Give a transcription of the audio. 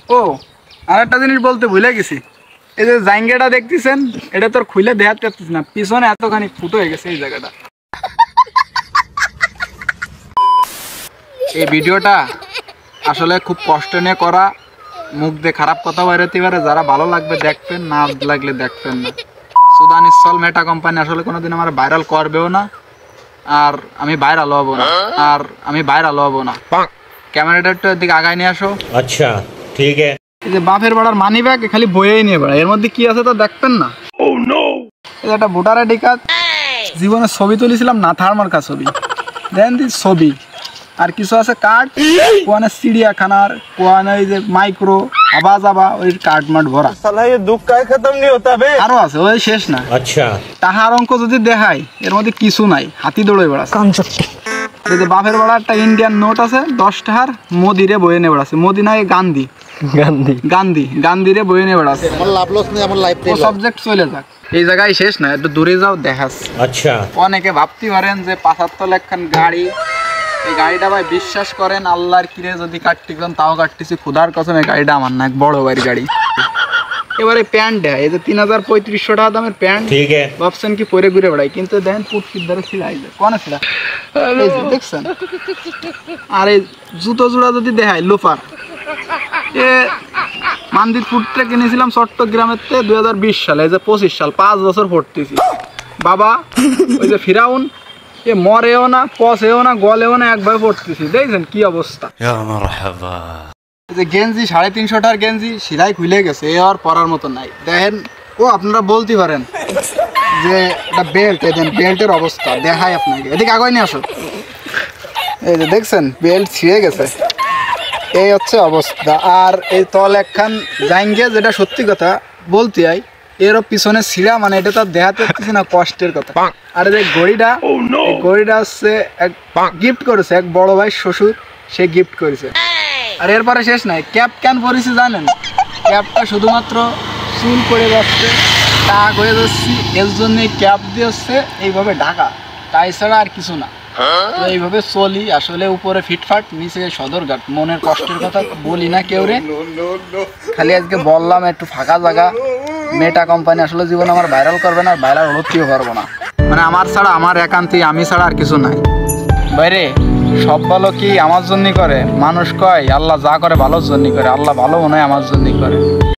ও আরেকটা জিনিস বলতে ভুলে গেছি, এই যে জাইঙ্গাটা দেখতেছেন এটা তোর খুলে দেখাতে পারতেছি না, পিছনে এতখানি ফুটো হয়ে গেছে এই জায়গাটা। এই ভিডিওটা আসলে খুব কষ্ট নিয়ে করা, মুখ দিয়ে খারাপ কথা বেরোতে পারে, যারা ভালো লাগবে দেখবেন, না লাগলে দেখবেন না। সুদান ইসল মেটা কোম্পানি আসলে কোনোদিন আমার ভাইরাল করবেও না, আর আমি ভাইরাল হবো না। ক্যামেরাটা একটু এদিকে আগায় নিয়ে আসো। আচ্ছা ঠিক আছে। এই যে বাপের বাড়ার মানি ব্যাগ খালি বয়েই নিয়ে বেড়ায়, এর মধ্যে কি আছে তা দেখবেন না। এই একটা ভোটার আইডি কার্ড, জীবনে ছবি তুলেছিলাম না, থার্মার্কা ছবি দেন দি ছবি, আর কিছু আছে কার্ড, কোয়ানে চিড়িয়াখানার, কোয়ানে ওই যে মাইক্রো আবা যাবা ওই কার্ড মাঠ ভরা। আরো আছে, ওই শেষ না। আচ্ছা তাহার অঙ্ক যদি দেখায় এর মধ্যে কিছু নাই, হাতি দৌড়ে বেড়াচ্ছে। এই যে বাপের বাড়া একটা ইন্ডিয়ান নোট আছে 10 টাকার, মোদিরে বয়ে নিয়ে বেড়াচ্ছে। মোদি নাই, গান্ধীরে বয়ে নিয়ে বেড়াচ্ছে। সাবজেক্ট চলে যাক, এই জায়গায় শেষ না, একটু দূরে যাও দেখাচ্ছে। আচ্ছা অনেকে ভাবতে পারেন যে 75 লাখ গাড়ি, এই গাড়িটা ভাই বিশ্বাস করেন আল্লাহর কিরে যদি কাটতেছেন তাও কাটতেছি, খুদার কসম এই গাড়িটা আমার না, এক বড় ভাইয়ের গাড়ি। এবারে প্যান্ট দেয়, এই যে 3500 টাকা দামের প্যান্ট, ঠিক আছে ভাবছেন কি পরে ঘুরে বেড়াই, কিন্তু দেখেন পুটকির দ্বারা ছিলাই যায় কোনে ছিলা দেখছেন। আর এই জুতো জোড়া যদি দেখায় লোফার, এ মান্দির ফুটটা কিনেছিলাম চট্টগ্রামের 2020 সালে, এই যে 25 সাল, 5 বছর পড়তেছি বাবা। ওই যে ফিরাউন, এ মরেও না, পচেও না, গলেও না, একভাবে পড়তেছি, দেখছেন কি অবস্থা। এই যে গেঞ্জি 350 টাকার গেঞ্জি সিলাই খুলে গেছে, এ আর পরার মতো নাই। দেখেন ও আপনারা বলতে পারেন যে এটা বেল্ট, এই বেল্টের অবস্থা দেখায় আপনাকে, এদিকে আগে নিয়ে আসো। এই যে দেখছেন বেল্ট ছিঁড়ে গেছে, এই হচ্ছে অবস্থা। আর এই তল একখান জাইঙ্গে, যেটা সত্যি কথা বলতে হয়, এরও পিছনে ছিঁড়া, মানে এটা তো দেখাতে পারতেছি না, কষ্টের কথা। আর এই ঘড়িটা, এই ঘড়িটা হচ্ছে এক গিফট করেছে এক বড় ভাই শ্বশুর, সে গিফট করেছে। আর এরপরে শেষ নাই, ক্যাপ কেন পরেছি জানেন? ক্যাপটা শুধুমাত্র চুল পড়ে যাচ্ছে, টাক হয়ে যাচ্ছি, এর জন্য ক্যাপ দিয়ে হচ্ছে এইভাবে ঢাকা, তাই ছাড়া আর কিছু না। তো এইভাবে চলি আসলে, উপরে ফিটফাট, নিচে সদরঘাট। মনের কষ্টের কথা বলি না কেউ রে, খালি আজকে বললাম একটু ফাঁকা জায়গা। মেটা কোম্পানি আসলে জীবন আমার ভাইরাল করবে না, ভাইরাল হতেও পারবো না, মানে আমার ছাড়া, আমার একান্তই আমি ছাড়া আর কিছু নাই। বাইরে সব ভালো কি আমার জন্যই করে? মানুষ কয় আল্লাহ যা করে ভালোর জন্যই করে, আল্লাহ ভালো মনে হয় আমার জন্যই করে।